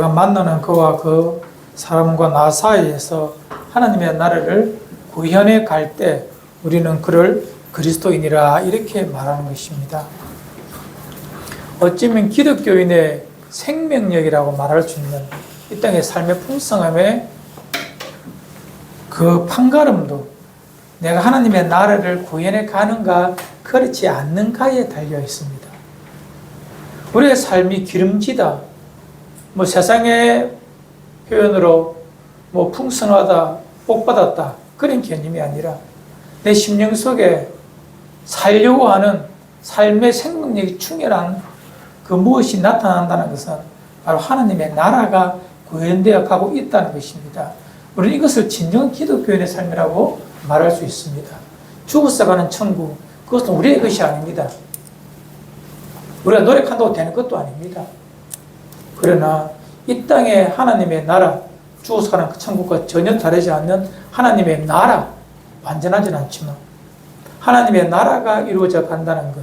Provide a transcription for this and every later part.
내가 만나는 그와 그 사람과 나 사이에서 하나님의 나라를 구현해 갈 때 우리는 그를 그리스도인이라 이렇게 말하는 것입니다. 어쩌면 기독교인의 생명력이라고 말할 수 있는 이 땅의 삶의 풍성함에 그 판가름도 내가 하나님의 나라를 구현해 가는가 그렇지 않는가에 달려 있습니다. 우리의 삶이 기름지다, 세상의 표현으로 풍성하다, 복받았다 그런 개념이 아니라 내 심령 속에 살려고 하는 삶의 생명력이 충혈한 그 무엇이 나타난다는 것은 바로 하나님의 나라가 구현되어 가고 있다는 것입니다. 우리는 이것을 진정한 기독교인의 삶이라고 말할 수 있습니다. 죽어서 가는 천국, 그것은 우리의 것이 아닙니다. 우리가 노력한다고 되는 것도 아닙니다. 그러나 이 땅에 하나님의 나라, 죽어서 가는 그 천국과 전혀 다르지 않는 하나님의 나라, 완전하지는 않지만 하나님의 나라가 이루어져 간다는 것,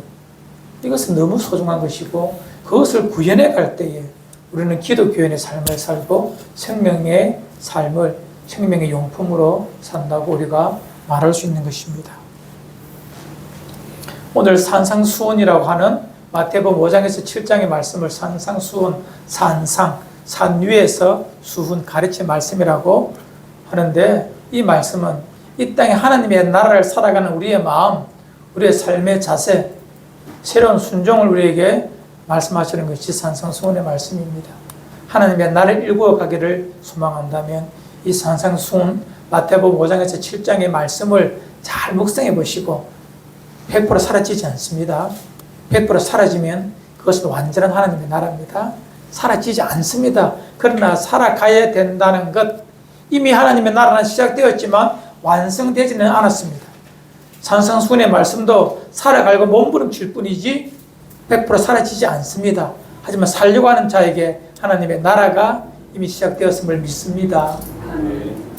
이것은 너무 소중한 것이고 그것을 구현해 갈 때에 우리는 기독교인의 삶을 살고 생명의 삶을 생명의 용품으로 산다고 우리가 말할 수 있는 것입니다. 오늘 산상수훈이라고 하는 마태복음 5장에서 7장의 말씀을 산상수훈, 산 위에서 수훈, 가르침 말씀이라고 하는데 이 말씀은 이 땅에 하나님의 나라를 살아가는 우리의 마음, 우리의 삶의 자세, 새로운 순종을 우리에게 말씀하시는 것이 산상수훈의 말씀입니다. 하나님의 나라를 일구어 가기를 소망한다면 이 산상수훈 마태복음 5장에서 7장의 말씀을 잘 묵상해 보시고 100% 사라지지 않습니다. 100% 사라지면 그것은 완전한 하나님의 나라입니다. 사라지지 않습니다. 그러나 살아가야 된다는 것, 이미 하나님의 나라는 시작되었지만 완성되지는 않았습니다. 산상수훈의 말씀도 살아가고 몸부림칠 뿐이지 100% 사라지지 않습니다. 하지만 살려고 하는 자에게 하나님의 나라가 이미 시작되었음을 믿습니다.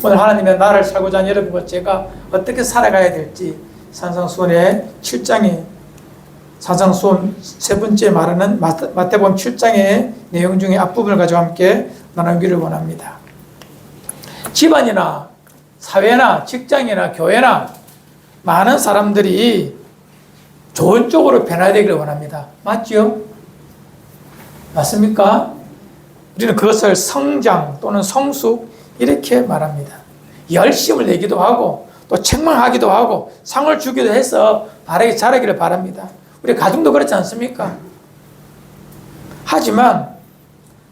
오늘 하나님의 나라를 살고자 하는 여러분과 제가 어떻게 살아가야 될지 산상수훈의 7장에 산상수훈 세 번째 말하는 마태복음 7장의 내용 중에 앞부분을 가지고 함께 나누기를 원합니다. 집안이나 사회나 직장이나 교회나 많은 사람들이 좋은 쪽으로 변화되기를 원합니다. 맞죠? 맞습니까? 우리는 그것을 성장 또는 성숙 이렇게 말합니다. 열심을 내기도 하고 또 책망하기도 하고 상을 주기도 해서 바르게 자라기를 바랍니다. 우리 가정도 그렇지 않습니까? 하지만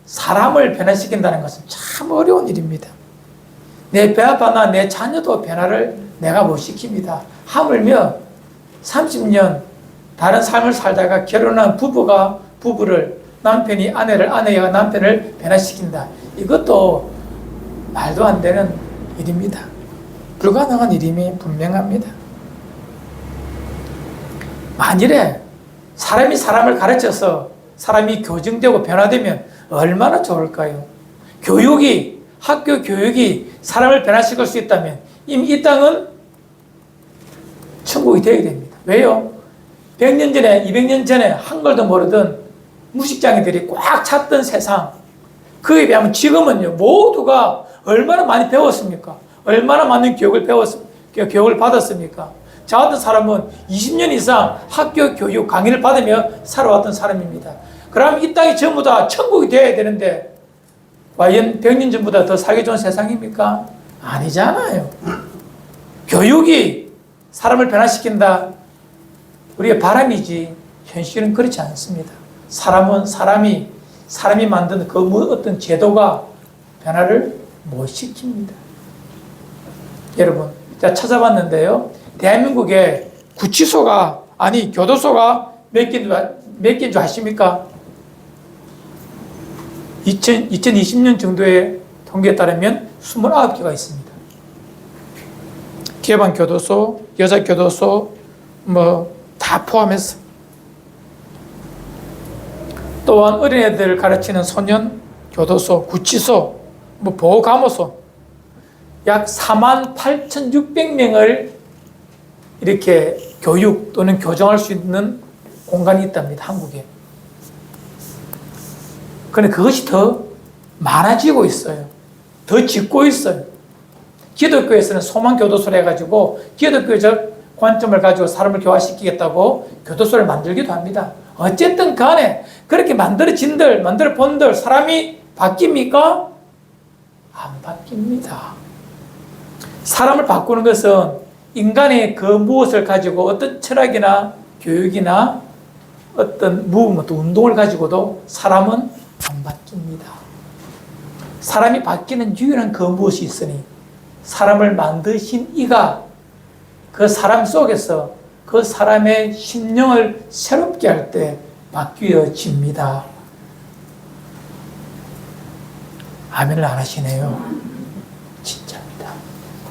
사람을 변화시킨다는 것은 참 어려운 일입니다. 내 배아파나 내 자녀도 변화를 내가 못 시킵니다. 하물며 30년 다른 삶을 살다가 결혼한 부부를 남편이 아내가 남편을 변화시킨다. 이것도 말도 안 되는 일입니다. 불가능한 일임이 분명합니다. 만일에 사람이 사람을 가르쳐서 사람이 교정되고 변화되면 얼마나 좋을까요? 학교 교육이 사람을 변화시킬 수 있다면 이미 이 땅은 천국이 되어야 됩니다. 왜요? 100년 전에, 200년 전에 한글도 모르던 무식장애들이 꽉 찼던 세상, 그에 비하면 지금은요, 모두가 얼마나 많이 배웠습니까? 얼마나 많은 교육을 받았습니까? 저 같은 사람은 20년 이상 학교 교육 강의를 받으며 살아왔던 사람입니다. 그럼 이 땅이 전부 다 천국이 되어야 되는데 과연 100년 전보다 더 살기 좋은 세상입니까? 아니잖아요. 교육이 사람을 변화시킨다. 우리의 바람이지 현실은 그렇지 않습니다. 사람은 사람이 만든 그 어떤 제도가 변화를 못 시킵니다. 여러분, 제가 찾아봤는데요. 대한민국에 교도소가 몇 개인 줄 아십니까? 2020년 정도의 통계에 따르면 29개가 있습니다. 개방교도소, 여자교도소, 다 포함해서. 또한 어린애들을 가르치는 소년교도소, 구치소, 보호감호소, 약 48,600명을 이렇게 교육 또는 교정할 수 있는 공간이 있답니다. 한국에. 그런데 그것이 더 많아지고 있어요. 더 짓고 있어요. 기독교에서는 소망교도소를 해가지고 기독교적 관점을 가지고 사람을 교화시키겠다고 교도소를 만들기도 합니다. 어쨌든 간에 그렇게 만들어 본들 사람이 바뀝니까? 안 바뀝니다. 사람을 바꾸는 것은 인간의 그 무엇을 가지고 어떤 철학이나 교육이나 어떤 운동을 가지고도 사람은 안 바뀝니다. 사람이 바뀌는 유일한 그 무엇이 있으니 사람을 만드신 이가 그 사람 속에서 그 사람의 심령을 새롭게 할 때 바뀌어집니다. 아멘을 안 하시네요. 진짜입니다.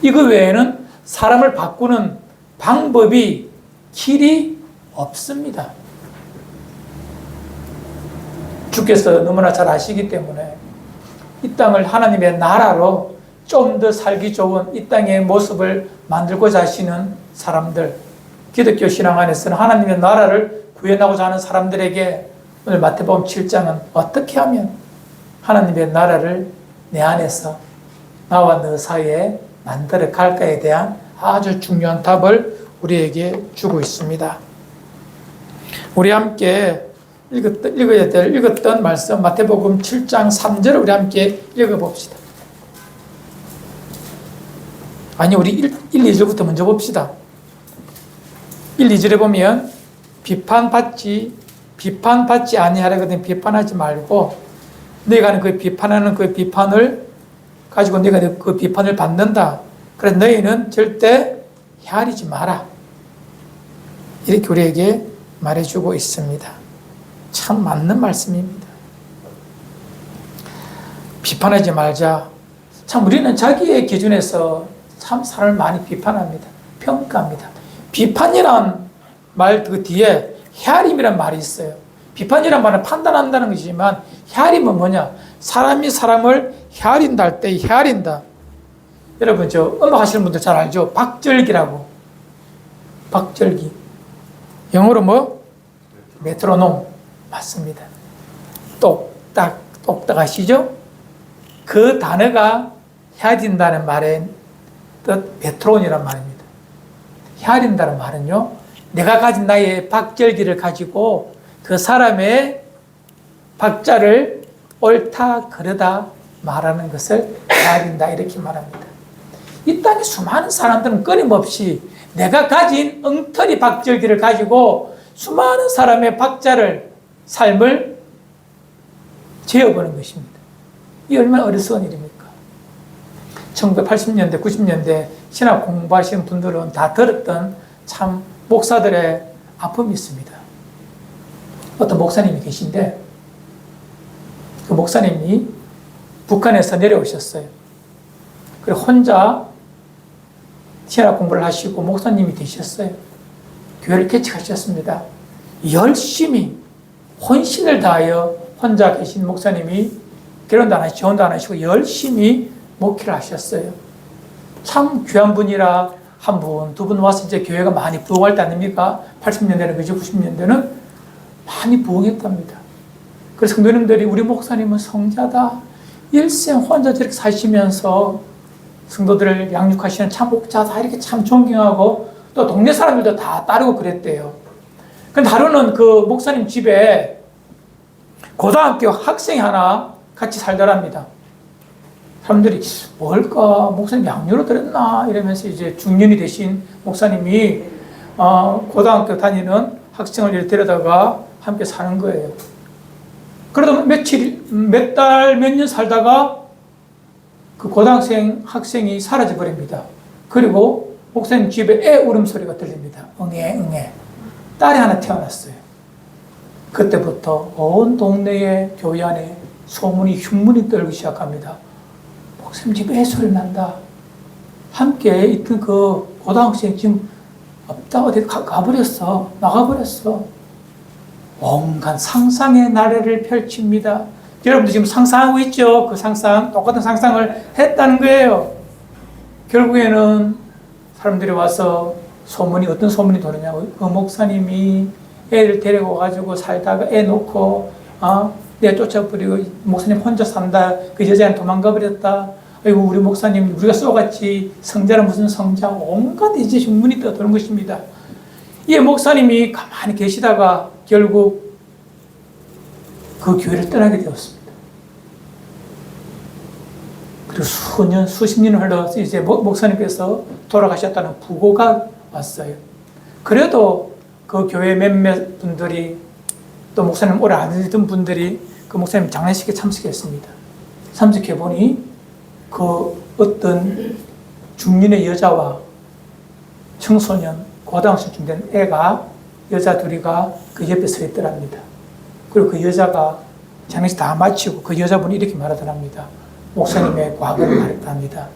이거 외에는 사람을 바꾸는 방법이 길이 없습니다. 주께서 너무나 잘 아시기 때문에 이 땅을 하나님의 나라로 좀 더 살기 좋은 이 땅의 모습을 만들고자 하시는 사람들, 기독교 신앙 안에서는 하나님의 나라를 구현하고자 하는 사람들에게 오늘 마태복음 7장은 어떻게 하면 하나님의 나라를 내 안에서 나와 너 사이에 만들어 갈까에 대한 아주 중요한 답을 우리에게 주고 있습니다. 우리 함께 읽었던 말씀 마태복음 7장 3절을 우리 함께 읽어봅시다. 아니, 우리 1, 2절부터 먼저 봅시다. 1, 2절에 보면 비판받지 아니하려거든 비판하지 말고 내가 하는 그 비판하는 그 비판을 가지고 내가 그 비판을 받는다. 그래서 너희는 절대 헤아리지 마라. 이렇게 우리에게 말해주고 있습니다. 참 맞는 말씀입니다. 비판하지 말자. 참 우리는 자기의 기준에서 참 사람을 많이 비판합니다. 평가합니다. 비판이란 말 그 뒤에 헤아림이란 말이 있어요. 비판이란 말은 판단한다는 것이지만 헤아림은 뭐냐? 사람이 사람을 헤아린다 할 때 헤아린다. 여러분 저 음악 하시는 분들 잘 알죠? 박절기라고. 박절기. 영어로 뭐? 메트로놈. 맞습니다. 똑딱 하시죠? 그 단어가 헤아린다는 말의 뜻 메트론이란 말입니다. 헤아린다는 말은요, 내가 가진 나의 박절기를 가지고 그 사람의 박자를 옳다 그르다 말하는 것을 헤아린다 이렇게 말합니다. 이 땅에 수많은 사람들은 끊임없이 내가 가진 엉터리 박절기를 가지고 수많은 사람의 박자를 삶을 재어보는 것입니다. 이 얼마나 어리석은 일입니까? 1980년대, 90년대 신학 공부하시는 분들은 다 들었던 참 목사들의 아픔이 있습니다. 어떤 목사님이 계신데 그 목사님이 북한에서 내려오셨어요. 그리고 혼자 신학 공부를 하시고 목사님이 되셨어요. 교회를 개척하셨습니다. 열심히 혼신을 다하여 혼자 계신 목사님이 결혼도 안 하시고 지원도 안 하시고 열심히 목회를 하셨어요. 참 귀한 분이라 한 분, 두 분 와서 이제 교회가 많이 부흥할 때 아닙니까? 80년대는 그죠? 90년대는 많이 부흥했답니다. 그래서 성도님들이 우리 목사님은 성자다. 일생 혼자 저렇게 사시면서 성도들을 양육하시는 참 목자다. 이렇게 참 존경하고 또 동네 사람들도 다 따르고 그랬대요. 근데 하루는 그 목사님 집에 고등학교 학생이 하나 같이 살더랍니다. 사람들이 뭘까? 목사님 양육을 들었나? 이러면서 이제 중년이 되신 목사님이 고등학교 다니는 학생을 데려다가 함께 사는 거예요. 그러다 몇 달, 몇 년 살다가 그 고등학생 학생이 사라져 버립니다. 그리고 목사님 집에 애 울음소리가 들립니다. 응애. 딸이 하나 태어났어요. 그때부터 온 동네의 교회 안에 소문이 흉문이 떨기 시작합니다. 목사님 집에 애 소리 난다. 함께 있던 그 고등학생 지금 없다. 어디 가버렸어. 나가버렸어. 온갖 상상의 나래를 펼칩니다. 여러분도 지금 상상하고 있죠? 그 상상, 똑같은 상상을 했다는 거예요. 결국에는 사람들이 와서 어떤 소문이 도느냐. 그 목사님이 애를 데리고 가지고 살다가 애 놓고, 내쫓아버리고 목사님 혼자 산다. 그 여자는 도망가 버렸다. 아이고 우리 목사님 우리가 쏘같이 성자는 무슨 성자 온갖 이제 신문이 떠도는 것입니다. 이 목사님이 가만히 계시다가 결국 그 교회를 떠나게 되었습니다. 그리고 수년 수십 년을 흘러서 이제 목사님께서 돌아가셨다는 부고가 왔어요. 그래도 그 교회 몇몇 분들이 또 목사님 오래 안 되던 분들이 그 목사님 장례식에 참석했습니다. 참석해 보니 그 어떤 중년의 여자와 청소년, 고등학생쯤 된 애가 여자 둘이가 그 옆에 서 있더랍니다. 그리고 그 여자가 장례식 다 마치고 그 여자분이 이렇게 말하더랍니다. 목사님의 과거를 말했답니다.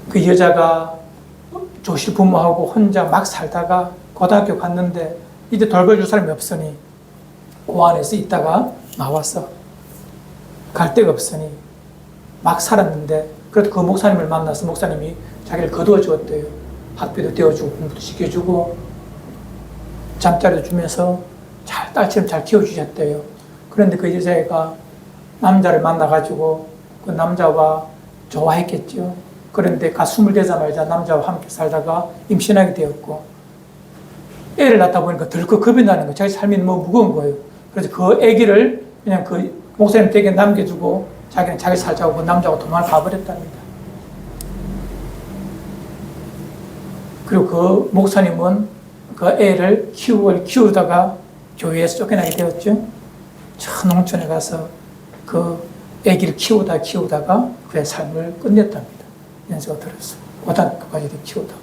그 여자가 조실 부모하고 혼자 막 살다가 고등학교 갔는데 이제 돌봐줄 사람이 없으니 그 안에서 있다가 나와서 갈 데가 없으니 막 살았는데 그래도 그 목사님을 만나서 목사님이 자기를 거두어 주었대요. 학비도 떼어주고 공부도 시켜주고 잠자리도 주면서 딸처럼 잘 키워주셨대요. 그런데 그 여자애가 남자를 만나가지고 그 남자와 좋아했겠죠. 그런데 가 20되자마자 남자와 함께 살다가 임신하게 되었고 애를 낳다 보니까 덜컥 겁이 나는 거예요. 자기 삶이 너무 무거운 거예요. 그래서 그 아기를 그냥 그 목사님 댁에 남겨주고 자기는 자기 살자고 그 남자하고 도망을 가버렸답니다. 그리고 그 목사님은 그 애를 키우다가 교회에서 쫓겨나게 되었죠. 저 농촌에 가서 그 아기를 키우다가 그의 삶을 끝냈답니다. 연세가 들었어요. 고등학교까지도 키우다가.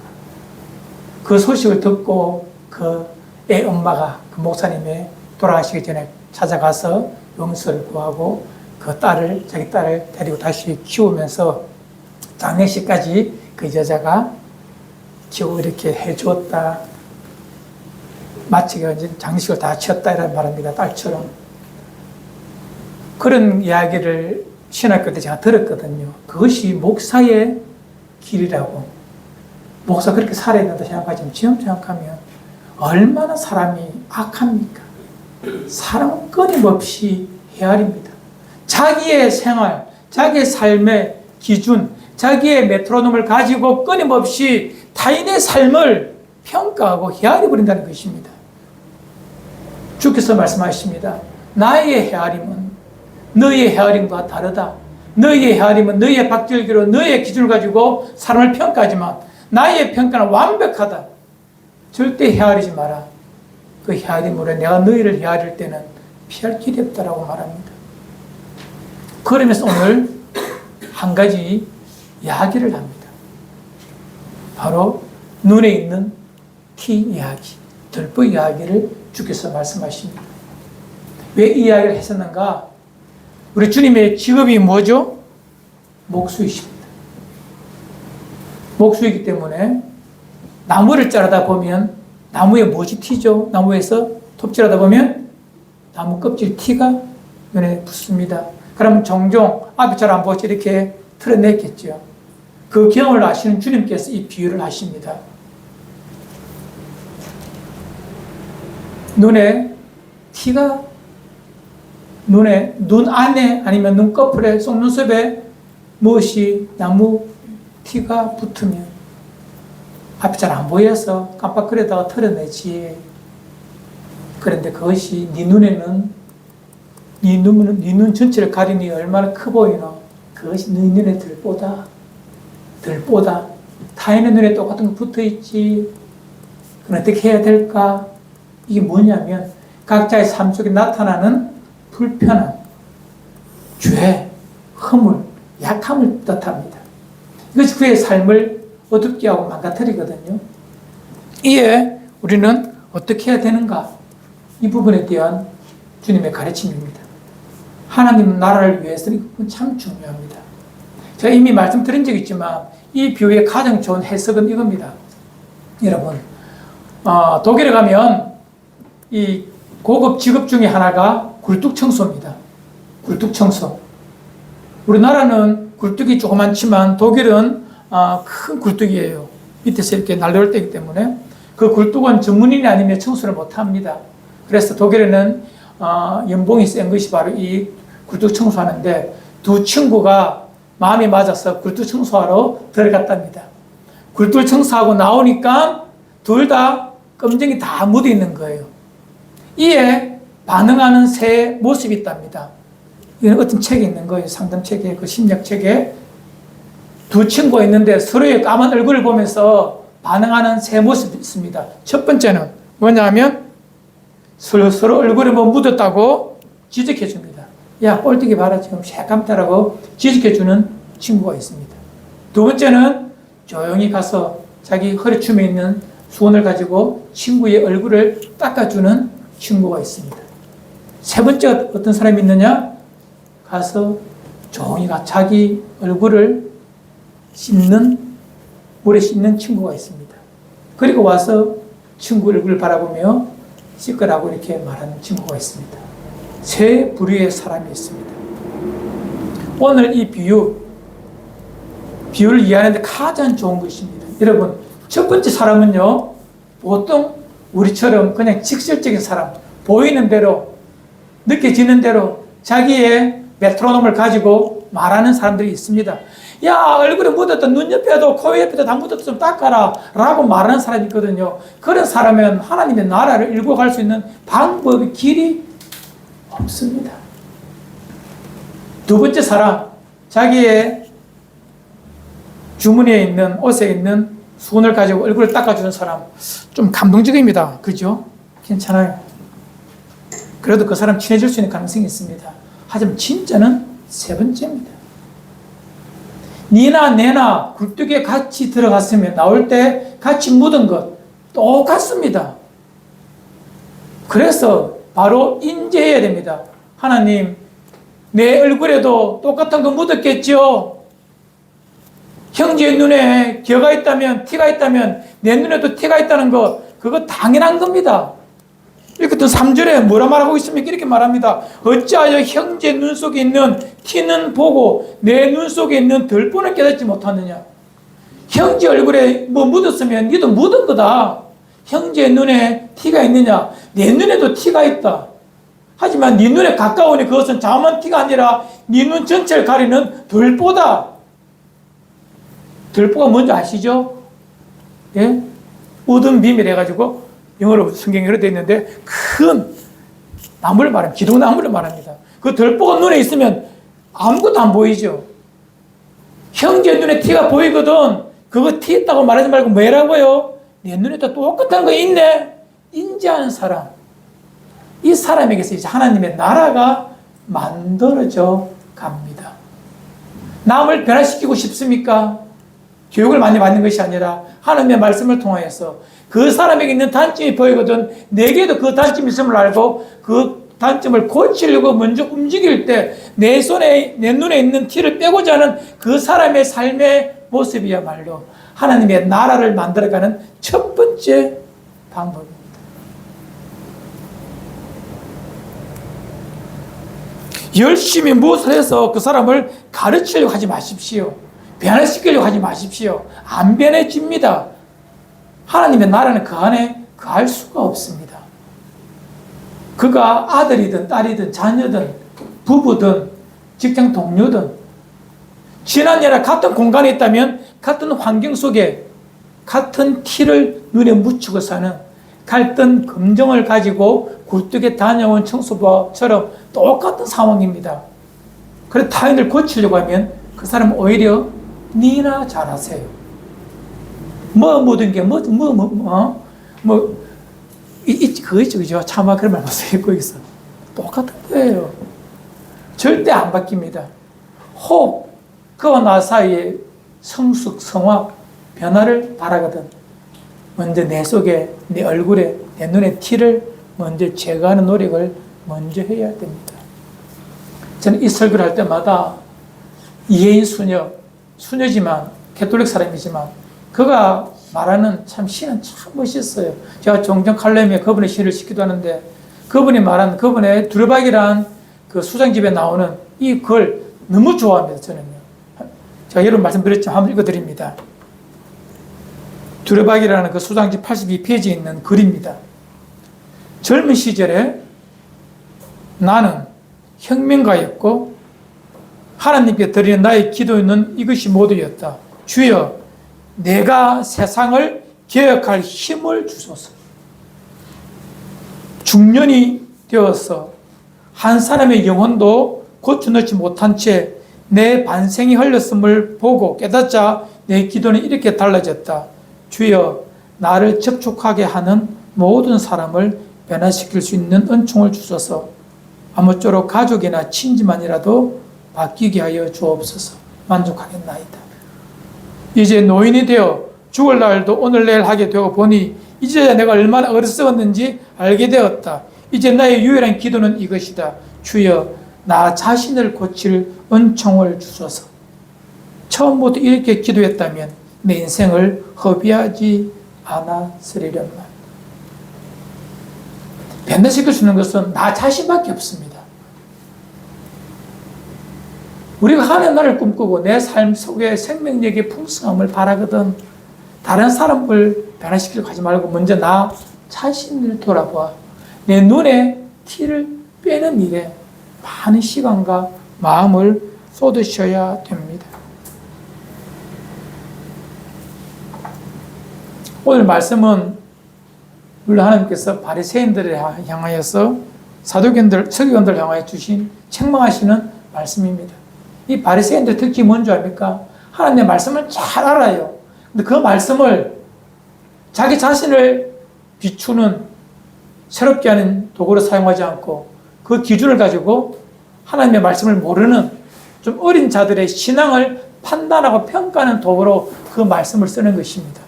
그 소식을 듣고 그 애 엄마가 그 목사님의 돌아가시기 전에 찾아가서 용서를 구하고 그 자기 딸을 데리고 다시 키우면서 장례식까지 그 여자가 키우고 이렇게 해주었다. 마치게 이제 장례식을 다 치렀다 이런 말합니다. 딸처럼. 그런 이야기를 신학교 때 제가 들었거든요. 그것이 목사의 길이라고. 목사 그렇게 살아야 된다 생각하지만 지금 생각하면 얼마나 사람이 악합니까? 사람 끊임없이 헤아립니다. 자기의 생활, 자기의 삶의 기준, 자기의 메트로놈을 가지고 끊임없이 타인의 삶을 평가하고 헤아려버린다는 것입니다. 주께서 말씀하십니다. 나의 헤아림은 너의 헤아림과 다르다. 너의 헤아림은 너의 박절기로 너의 기준을 가지고 사람을 평가하지만 나의 평가는 완벽하다. 절대 헤아리지 마라. 그 헤아림으로 내가 너희를 헤아릴 때는 피할 길이 없다라고 말합니다. 그러면서 오늘 한 가지 이야기를 합니다. 바로 눈에 있는 티 이야기, 들보 이야기를 주께서 말씀하십니다. 왜 이 이야기를 했었는가? 우리 주님의 직업이 뭐죠? 목수이십니다. 목수이기 때문에 나무를 자르다 보면 나무에 무엇이 튀죠? 나무에서 톱질하다 보면 나무 껍질 티가 눈에 붙습니다. 그러면 종종 앞이 잘 안 보이지 이렇게 털어냈겠죠. 그 경험을 아시는 주님께서 이 비유를 하십니다. 눈에 티가 눈 안에 아니면 눈꺼풀에 속눈썹에 무엇이 나무 티가 붙으면 앞이 잘 안 보여서 깜빡거리다가 털어내지. 그런데 그것이 네 눈에는 네 눈 전체를 가리니 얼마나 커 보이나. 그것이 네 눈에 들보다 타인의 눈에 똑같은 거 붙어있지. 그럼 어떻게 해야 될까? 이게 뭐냐면 각자의 삶 속에 나타나는 불편함, 죄, 허물, 약함을 뜻합니다. 이것이 그의 삶을 어둡게 하고 망가뜨리거든요. 이에 우리는 어떻게 해야 되는가? 이 부분에 대한 주님의 가르침입니다. 하나님 나라를 위해서는 이건 참 중요합니다. 제가 이미 말씀드린 적이 있지만 이 비유의 가장 좋은 해석은 이겁니다. 여러분, 독일에 가면 이 고급 직업 중에 하나가 굴뚝청소입니다. 굴뚝청소. 우리나라는 굴뚝이 조그맣지만 독일은 큰 굴뚝이에요. 밑에서 이렇게 날려올 때이기 때문에 그 굴뚝은 전문인이 아니면 청소를 못합니다. 그래서 독일에는 연봉이 센 것이 바로 이 굴뚝 청소하는데, 두 친구가 마음이 맞아서 굴뚝 청소하러 들어갔답니다. 굴뚝 청소하고 나오니까 둘 다 검정이 다 묻어 있는 거예요. 이에 반응하는 새 모습이 있답니다. 이건 어떤 책에 있는 거예요. 상담책에, 그 심리학책에. 두 친구가 있는데 서로의 까만 얼굴을 보면서 반응하는 새 모습이 있습니다. 첫 번째는 뭐냐면 서로 얼굴에 뭐 묻었다고 지적해 줍니다. 야, 꼴뚜기 봐라, 지금 새까맣다라고 지적해 주는 친구가 있습니다. 두 번째는 조용히 가서 자기 허리춤에 있는 수건을 가지고 친구의 얼굴을 닦아주는 친구가 있습니다. 세 번째 어떤 사람이 있느냐? 가서 조용히 자기 얼굴을 물에 씻는 친구가 있습니다. 그리고 와서 친구 얼굴을 바라보며 씻으라고 이렇게 말하는 친구가 있습니다. 세 부류의 사람이 있습니다. 오늘 이 비유를 이해하는데 가장 좋은 것입니다. 여러분, 첫 번째 사람은요, 보통 우리처럼 그냥 직설적인 사람, 보이는 대로, 느껴지는 대로 자기의 메트로놈을 가지고 말하는 사람들이 있습니다. 야, 얼굴에 묻었던 눈 옆에도 코 옆에도 다 묻었던 좀 닦아라 라고 말하는 사람이 있거든요. 그런 사람은 하나님의 나라를 일구어 갈 수 있는 방법의 길이 없습니다. 두 번째 사람, 자기의 주머니에 있는, 옷에 있는 수건을 가지고 얼굴을 닦아주는 사람, 좀 감동적입니다. 그죠? 괜찮아요. 그래도 그 사람 친해질 수 있는 가능성이 있습니다. 하지만 진짜는 세 번째입니다. 니나 내나 굴뚝에 같이 들어갔으면 나올 때 같이 묻은 것 똑같습니다. 그래서 바로 인지해야 됩니다. 하나님, 내 얼굴에도 똑같은 거 묻었겠죠? 형제의 눈에 기어가 있다면, 티가 있다면 내 눈에도 티가 있다는 거, 그거 당연한 겁니다. 이렇게 또 3절에 뭐라 말하고 있습니까? 이렇게 말합니다. 어찌하여 형제 눈 속에 있는 티는 보고 내 눈 속에 있는 덜보는 깨닫지 못하느냐. 형제 얼굴에 뭐 묻었으면 니도 묻은 거다. 형제 눈에 티가 있느냐. 내 눈에도 티가 있다. 하지만 네 눈에 가까우니 그것은 자만 티가 아니라 네 눈 전체를 가리는 덜보다. 덜보가 뭔지 아시죠? 예? 어둠 비밀 해가지고 영어로 성경으로 되어 있는데 큰 나무를 말합니다. 기둥나무를 말합니다. 그 덜보가 눈에 있으면 아무것도 안 보이죠. 형제 눈에 티가 보이거든. 그거 티 있다고 말하지 말고 뭐라고요? 내 눈에도 똑같은 거 있네. 인지하는 사람. 이 사람에게서 이제 하나님의 나라가 만들어져 갑니다. 남을 변화시키고 싶습니까? 교육을 많이 받는 것이 아니라 하나님의 말씀을 통하여서 그 사람에게 있는 단점이 보이거든 내게도 그 단점이 있음을 알고 그 단점을 고치려고 먼저 움직일 때 내 손에, 내 눈에 있는 티를 빼고자 하는 그 사람의 삶의 모습이야말로 하나님의 나라를 만들어가는 첫 번째 방법입니다. 열심히 무엇을 해서 그 사람을 가르치려고 하지 마십시오. 변화시키려고 하지 마십시오. 안 변해집니다. 하나님의 나라는 그 안에 거할 수가 없습니다. 그가 아들이든 딸이든 자녀든 부부든 직장 동료든 지난 예나 같은 공간에 있다면 같은 환경 속에 같은 티를 눈에 묻히고 사는 갈등 검정을 가지고 굴뚝에 다녀온 청소부처럼 똑같은 상황입니다. 그래서 타인을 고치려고 하면 그 사람은 오히려 니나 잘하세요. 뭐 모든 게 그거 있죠, 그죠? 차마 그런 말 못해요, 거기서. 똑같은 거예요. 절대 안 바뀝니다. 혹 그와 나 사이에 성숙, 성화, 변화를 바라거든. 먼저 내 속에, 내 얼굴에, 내 눈에 티를 먼저 제거하는 노력을 먼저 해야 됩니다. 저는 이 설교를 할 때마다 이혜인 수녀지만, 가톨릭 사람이지만, 그가 말하는 참 시는 참 멋있어요. 제가 종종 칼럼에 그분의 시를 싣기도 하는데, 그분이 말한, 그분의 두루박이란 그 수장집에 나오는 이 글 너무 좋아합니다, 저는요. 제가 여러분 말씀드렸지만 한번 읽어드립니다. 두루박이라는 그 수장집 82페이지에 있는 글입니다. 젊은 시절에 나는 혁명가였고 하나님께 드리는 나의 기도는 이것이 모두였다. 주여, 내가 세상을 개혁할 힘을 주소서. 중년이 되어서 한 사람의 영혼도 고쳐넣지 못한 채 내 반생이 흘렸음을 보고 깨닫자 내 기도는 이렇게 달라졌다. 주여, 나를 접촉하게 하는 모든 사람을 변화시킬 수 있는 은총을 주소서. 아무쪼록 가족이나 친지만이라도 바뀌게 하여 주옵소서. 만족하겠나이다. 이제 노인이 되어 죽을 날도 오늘 내일 하게 되어 보니 이제 내가 얼마나 어리석었는지 알게 되었다. 이제 나의 유일한 기도는 이것이다. 주여, 나 자신을 고칠 은총을 주소서. 처음부터 이렇게 기도했다면 내 인생을 허비하지 않았으리련만. 변화시킬 수 있는 것은 나 자신밖에 없습니다. 우리가 하나님 나라를 꿈꾸고 내 삶 속에 생명력의 풍성함을 바라거든 다른 사람을 변화시키려고 하지 말고 먼저 나 자신을 돌아봐 내 눈에 티를 빼는 일에 많은 시간과 마음을 쏟으셔야 됩니다. 오늘 말씀은 물론 하나님께서 바리새인들을 향하여서 사도견들, 서기관들을 향하여 주신 책망하시는 말씀입니다. 이 바리새인들 특징이 뭔지 압니까? 하나님의 말씀을 잘 알아요. 근데 그 말씀을 자기 자신을 비추는 새롭게 하는 도구로 사용하지 않고 그 기준을 가지고 하나님의 말씀을 모르는 좀 어린 자들의 신앙을 판단하고 평가하는 도구로 그 말씀을 쓰는 것입니다.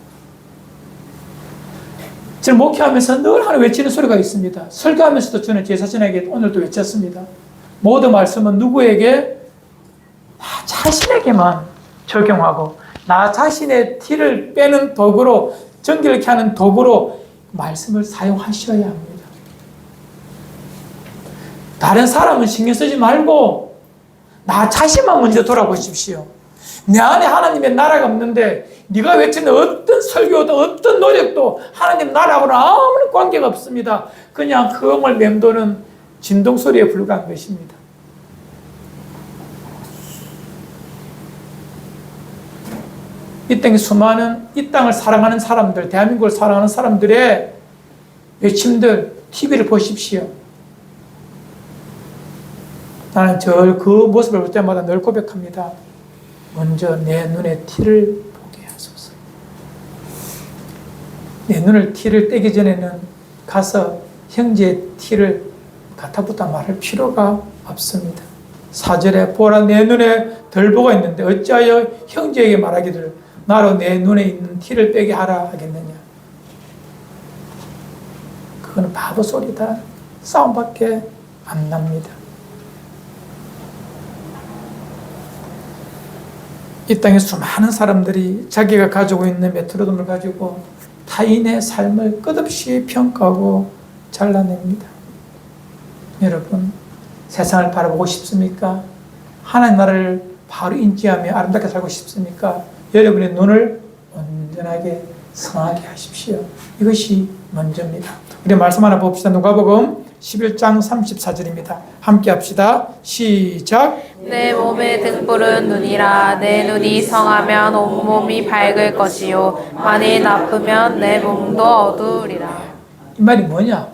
저는 목회하면서 늘 하나 외치는 소리가 있습니다. 설교하면서도 저는 제 자신에게 오늘도 외쳤습니다. 모든 말씀은 누구에게? 나 자신에게만 적용하고 나 자신의 티를 빼는 도구로 정결케 하는 도구로 말씀을 사용하셔야 합니다. 다른 사람은 신경 쓰지 말고 나 자신만 먼저 돌아보십시오. 내 안에 하나님의 나라가 없는데 네가 외치는 어떤 설교도 어떤 노력도 하나님 나라하고는 아무런 관계가 없습니다. 그냥 허공을 맴도는 진동소리에 불과한 것입니다. 이 땅에 수많은 이 땅을 사랑하는 사람들, 대한민국을 사랑하는 사람들의 외침들 TV를 보십시오. 나는 그 모습을 볼 때마다 늘 고백합니다. 먼저 내 눈에 티를 보게 하소서. 내 눈을 티를 떼기 전에는 가서 형제의 티를 가타부타 말할 필요가 없습니다. 4절에 보라 내 눈에 덜보가 있는데 어찌하여 형제에게 말하기를 나로 내 눈에 있는 티를 빼게 하라 하겠느냐. 그거는 바보 소리다. 싸움밖에 안 납니다. 이 땅에 수많은 사람들이 자기가 가지고 있는 메트로돔을 가지고 타인의 삶을 끝없이 평가하고 잘라냅니다. 여러분, 세상을 바라보고 싶습니까? 하나님 나라를 바로 인지하며 아름답게 살고 싶습니까? 여러분의 눈을 온전하게 성하게 하십시오. 이것이 먼저입니다. 우리 말씀 하나 봅시다. 누가복음 11장 34절입니다. 함께 합시다. 시작. 내 몸의 등불은 눈이라. 내 눈이 성하면 온몸이 밝을 것이요 만일 나쁘면 내 몸도 어두우리라. 이 말이 뭐냐?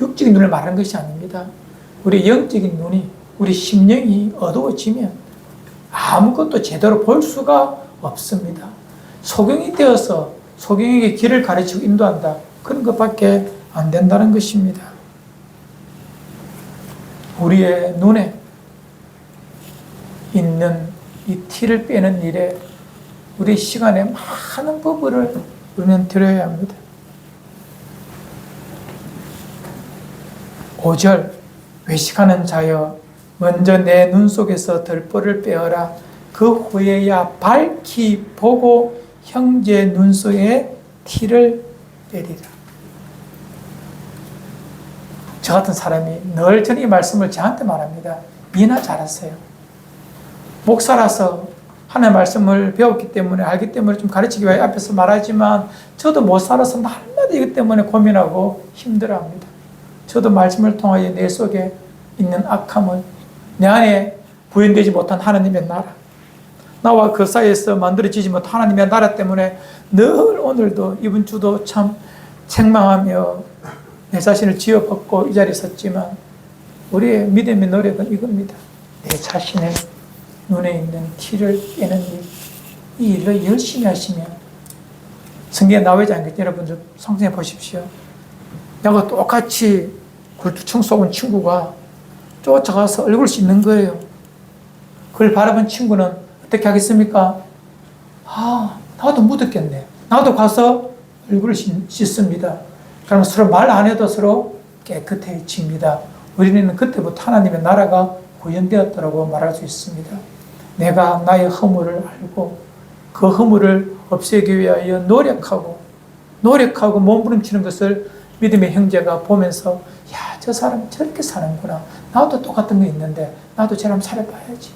육적인 눈을 말하는 것이 아닙니다. 우리 영적인 눈이, 우리 심령이 어두워지면 아무것도 제대로 볼 수가 없습니다. 소경이 되어서 소경에게 길을 가르치고 인도한다. 그런 것밖에 안 된다는 것입니다. 우리의 눈에 있는 이 티를 빼는 일에 우리 시간에 많은 부분을 우리는 들여야 합니다. 5절 외식하는 자여 먼저 내 눈 속에서 덜보를 빼어라. 그 후에야 밝히 보고 형제 눈 속에 티를 빼리라. 저 같은 사람이 늘 저는 이 말씀을 저한테 말합니다. 니나 잘하세요. 목사라서 하나님의 말씀을 배웠기 때문에 알기 때문에 좀 가르치기 위해 앞에서 말하지만 저도 못 살아서 날마다 이것 때문에 고민하고 힘들어합니다. 저도 말씀을 통하여 내 속에 있는 악함을, 내 안에 구현되지 못한 하나님의 나라, 나와 그 사이에서 만들어지지 못한 하나님의 나라 때문에 늘 오늘도 이번 주도 참 책망하며 내 자신을 지어받고 이 자리에 섰지만 우리의 믿음의 노력은 이겁니다. 내 자신의 눈에 있는 티를 빼는 이 일을 열심히 하시면 성경에 나오지 않겠죠? 여러분들 성경에 보십시오. 나하고 똑같이 굴뚝청 쏘은 친구가 쫓아가서 얼굴을 씻는 거예요. 그걸 바라본 친구는 어떻게 하겠습니까? 아, 나도 묻었겠네. 나도 가서 얼굴을 씻습니다. 그러면 서로 말 안 해도 서로 깨끗해집니다. 우리는 그때부터 하나님의 나라가 구현되었다고 말할 수 있습니다. 내가 나의 허물을 알고 그 허물을 없애기 위하여 노력하고 몸부림치는 것을 믿음의 형제가 보면서 야, 저 사람 저렇게 사는구나. 나도 똑같은 거 있는데 나도 저처럼 살아봐야지.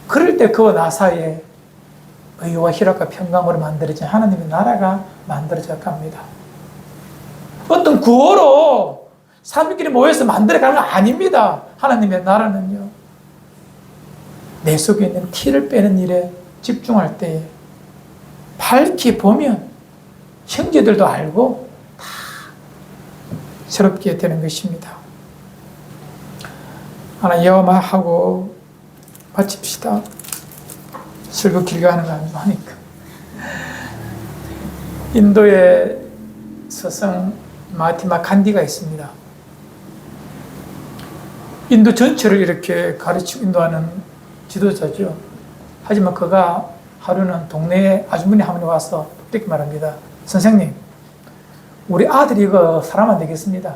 그럴 때 그와 나 사이에 의와 희락과 평강으로 만들어진 하나님의 나라가 만들어져 갑니다. 어떤 구호로 사람들끼리 모여서 만들어가는 거 아닙니다. 하나님의 나라는요. 내 속에 있는 티를 빼는 일에 집중할 때 밝히 보면 형제들도 알고 다 새롭게 되는 것입니다. 하나 여호와 하고 마칩시다. 설교 길게 하는 거 아니까. 인도의 서성 마하티마 간디가 있습니다. 인도 전체를 이렇게 가르치고 인도하는 지도자죠. 하지만 그가 하루는 동네에 아주머니 한 분이 와서 이렇게 말합니다. 선생님, 우리 아들이 이거 사람 안 되겠습니다.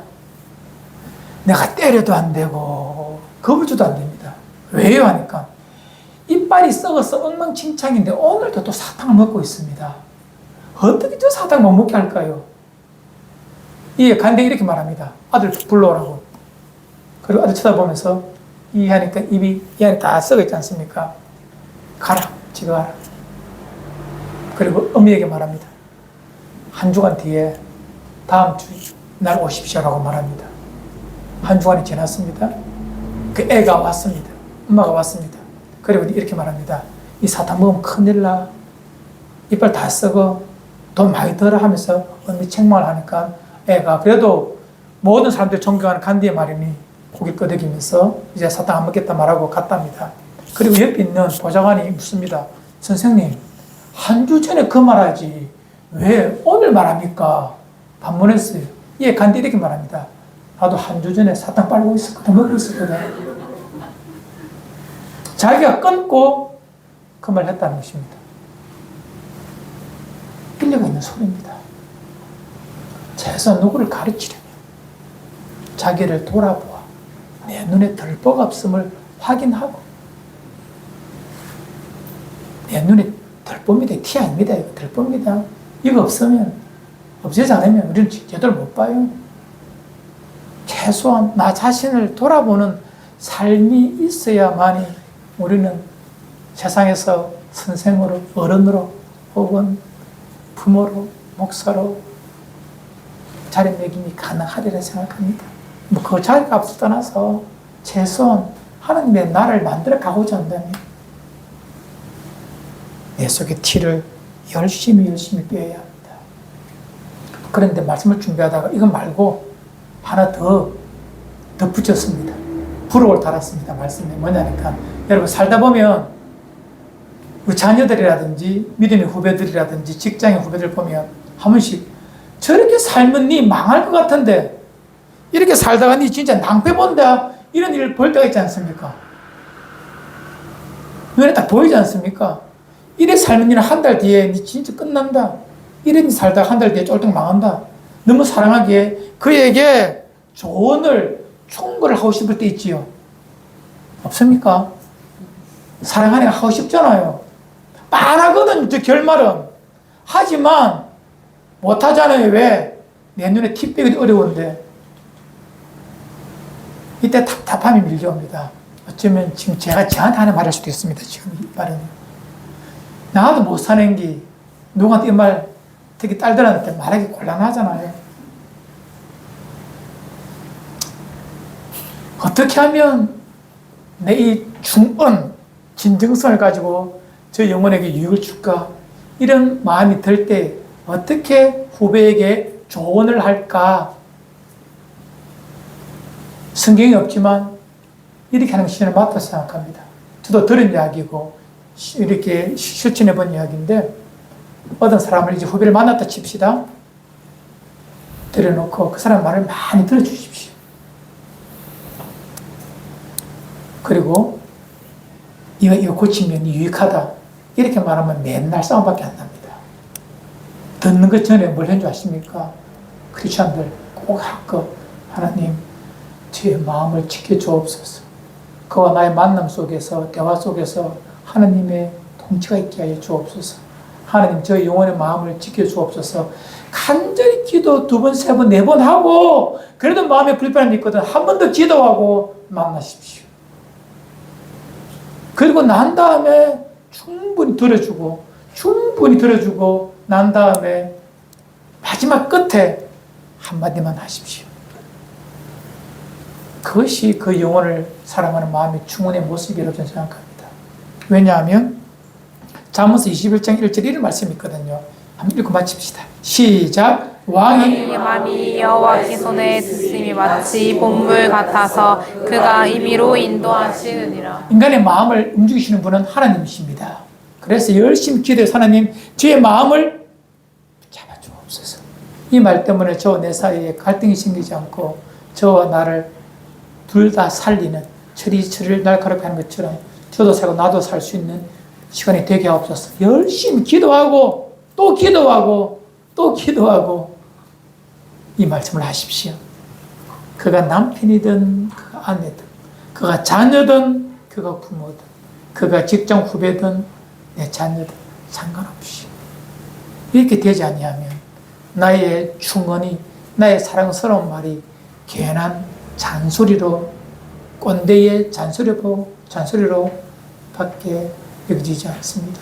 내가 때려도 안 되고 겁을 줘도 안 됩니다. 왜요? 하니까 이빨이 썩어서 엉망진창인데 오늘도 또 사탕을 먹고 있습니다. 어떻게 저 사탕 못 먹게 할까요? 이 간대가 이렇게 말합니다. 아들 불러오라고. 그리고 아들 쳐다보면서 하니까 입이 이 안에 다 썩어 있지 않습니까? 가라, 지금 가라. 그리고 어미에게 말합니다. 한 주간 뒤에 다음 주 날 오십시오라고 말합니다. 한 주간이 지났습니다. 그 애가 왔습니다. 엄마가 왔습니다. 그리고 이렇게 말합니다. 이 사탕 먹으면 큰일 나. 이빨 다 썩어. 돈 많이 들어 하면서 어미 책망을 하니까 애가 그래도 모든 사람들이 존경하는 간디의 말이니 고개 끄덕이면서 이제 사탕 안 먹겠다 말하고 갔답니다. 그리고 옆에 있는 보좌관이 묻습니다. 선생님, 한 주 전에 그 말하지 왜 오늘 말합니까? 반문했어요. 예, 간디 이렇게 말합니다. 나도 한 주 전에 사탕 빨고 있었거든, 먹고 있었거든. 자기가 끊고 그 말을 했다는 것입니다. 일리가 있는 소리입니다. 최소한 누구를 가르치려면 자기를 돌아보아 내 눈에 덜보가 없음을 확인하고, 내 눈에 덜봅니다. 티 아닙니다. 이거 덜봅니다. 이거 없으면, 없애지 않으면 우리는 제대로 못 봐요. 최소한 나 자신을 돌아보는 삶이 있어야만이 우리는 세상에서 선생으로, 어른으로, 혹은 부모로, 목사로 자리매김이 가능하리라 생각합니다. 뭐 그 자리값을 떠나서 최소한 하나님의 나라를 만들어 가고자 한다면 내 속의 티를 열심히 빼야 합니다. 그런데 말씀을 준비하다가 이거 말고 하나 더 덧붙였습니다. 부록을 달았습니다. 말씀에 뭐냐니까 여러분 살다 보면 우리 자녀들이라든지 믿음의 후배들이라든지 직장의 후배들 보면 한 번씩 저렇게 살면 니 망할 것 같은데 이렇게 살다가 니 진짜 낭패 본다 이런 일을 볼 때가 있지 않습니까? 눈에 딱 보이지 않습니까? 이래 살면 니는 한 달 뒤에 니 진짜 끝난다. 이래 살다가 한 달 뒤에 쫄딱 망한다. 너무 사랑하기에 그에게 조언을 충고를 하고 싶을 때 있지요. 없습니까? 사랑하니까 하고 싶잖아요. 빤하거든, 저 결말은. 하지만 못하잖아요. 왜? 내 눈에 티 빼기 어려운데. 이때 답답함이 밀려옵니다. 어쩌면 지금 제가 저한테 하는 말일 수도 있습니다. 지금 이 말은. 나도 못 사는 게 누구한테 이 말, 특히 딸들한테 말하기 곤란하잖아요. 어떻게 하면 내 이 중언, 진정성을 가지고 저 영혼에게 유익을 줄까? 이런 마음이 들 때 어떻게 후배에게 조언을 할까? 성경이 없지만 이렇게 하는 것이 저는 맞다고 생각합니다. 저도 들은 이야기고 이렇게 실천해 본 이야기인데, 어떤 사람을 이제 후배를 만났다 칩시다. 데려놓고 그 사람 말을 많이 들어주십시오. 그리고 이거 고치면 유익하다, 이렇게 말하면 맨날 싸움밖에 안 납니다. 듣는 것 전에 뭘 한 줄 아십니까? 크리스천들 꼭 하고, 하나님 제 마음을 지켜주옵소서. 그와 나의 만남 속에서, 대화 속에서 하나님의 통치가 있게 하여 주옵소서. 하나님 저 영혼의 마음을 지켜주옵소서. 간절히 기도 2번, 3번, 4번 하고, 그래도 마음에 불편함이 있거든 한 번 더 기도하고 만나십시오. 그리고 난 다음에 충분히 들어주고 난 다음에 마지막 끝에 한마디만 하십시오. 그것이 그 영혼을 사랑하는 마음의 충원의 모습이라고 저는 생각합니다. 왜냐하면 잠언서 21장 1절 이런 말씀이 있거든요. 한번 읽고 마칩시다. 시작. 왕의 마음이 여호와께 손에 드심이 마치 본물 같아서 그가 임의로 인도하시느니라. 인간의 마음을 움직이시는 분은 하나님이십니다. 그래서 열심히 기도해서 하나님 저의 마음을 잡아주옵소서. 이 말 때문에 저와 내 사이에 갈등이 생기지 않고 저와 나를 둘 다 살리는, 철을 날카롭게 하는 것처럼 저도 살고 나도 살 수 있는 시간이 되게 하옵소서. 열심히 기도하고 또 기도하고 또 기도하고 이 말씀을 하십시오. 그가 남편이든 그가 아내든 그가 자녀든 그가 부모든 그가 직장 후배든 내 자녀든 상관없이 이렇게 되지 아니하면 나의 충언이, 나의 사랑스러운 말이 괜한 잔소리로, 꼰대의 잔소리로 밖에 여겨지지 않습니다.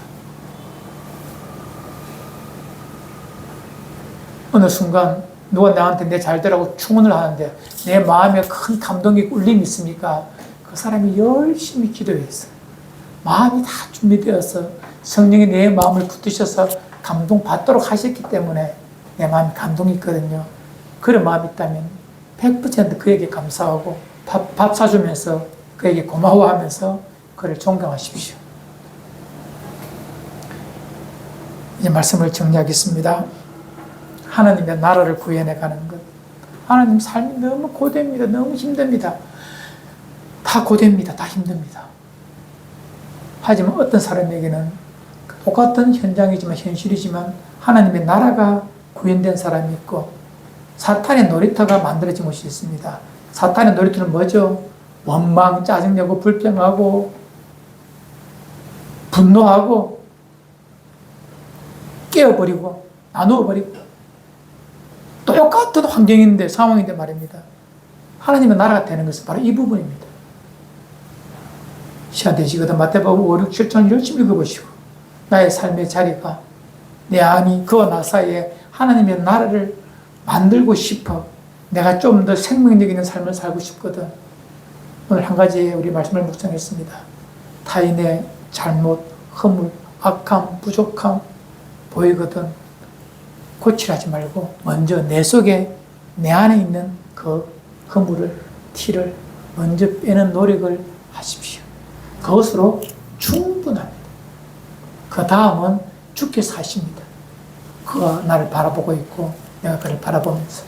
어느 순간 누가 나한테 내 잘되라고 충언을 하는데 내 마음에 큰 감동이 울림이 있습니까? 그 사람이 열심히 기도했어요. 마음이 다 준비되어서 성령이 내 마음을 붙드셔서 감동받도록 하셨기 때문에 내 마음에 감동이 있거든요. 그런 마음이 있다면 100% 그에게 감사하고 밥 사주면서 그에게 고마워하면서 그를 존경하십시오. 이제 말씀을 정리하겠습니다. 하나님의 나라를 구현해 가는 것. 하나님 삶이 너무 고됩니다. 너무 힘듭니다. 다 고됩니다. 다 힘듭니다. 하지만 어떤 사람에게는 똑같은 현장이지만 현실이지만 하나님의 나라가 구현된 사람이 있고 사탄의 놀이터가 만들어진 곳이 있습니다. 사탄의 놀이터는 뭐죠? 원망, 짜증내고 불평하고 분노하고 깨어버리고 나누어버리고 똑같은 환경인데 상황인데 말입니다. 하나님의 나라가 되는 것은 바로 이 부분입니다. 시간 되시거든 마태복음 5, 6, 7장 열심히 읽어보시고 나의 삶의 자리가 내 안이 그와 나 사이에 하나님의 나라를 만들고 싶어. 내가 좀 더 생명력 있는 삶을 살고 싶거든. 오늘 한 가지 우리 말씀을 묵상했습니다. 타인의 잘못, 허물, 악함, 부족함 보이거든 고칠하지 말고 먼저 내 속에 내 안에 있는 그 허물을, 티를 먼저 빼는 노력을 하십시오. 그것으로 충분합니다. 그 다음은 주께서 하십니다. 그가 나를 바라보고 있고 내가 그를 바라보면서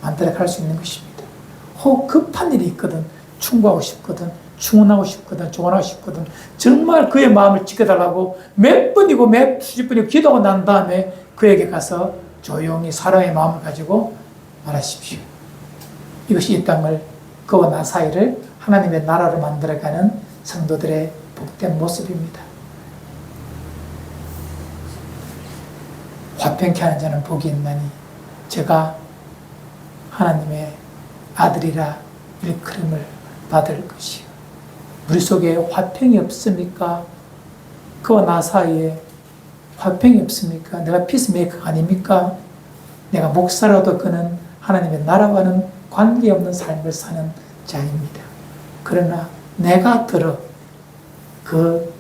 만들어갈 수 있는 것입니다. 혹 급한 일이 있거든, 충고하고 싶거든, 충원하고 싶거든, 조언하고 싶거든, 정말 그의 마음을 지켜달라고 몇 번이고 몇 수십 번이고 기도하고 난 다음에 그에게 가서 조용히 사랑의 마음을 가지고 말하십시오. 이것이 이 땅을, 그와 나 사이를 하나님의 나라로 만들어가는 성도들의 복된 모습입니다. 화평케 하는 자는 복이 있나니 제가 하나님의 아들이라 일컬음을 받을 것이요. 우리 속에 화평이 없습니까? 그와 나 사이에 화평이 없습니까? 내가 피스메이커가 아닙니까? 내가 목사라도 그는 하나님의 나라와는 관계없는 삶을 사는 자입니다. 그러나 내가 들어 그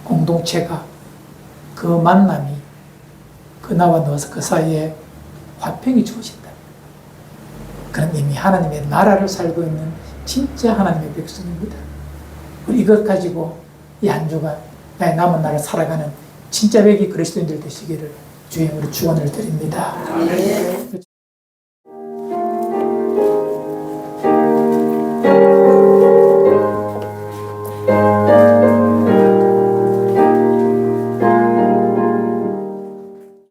공동체가, 그 만남이, 그 나와 너 그 사이에 화평이 주어진다. 그럼 이미 하나님의 나라를 살고 있는 진짜 하나님의 백성입니다. 우리 이것 가지고 이 한 주간 나의 남은 날을 살아가는 진짜 백이 그리스도인들 되시기를 주의 이름으로 축원을 드립니다.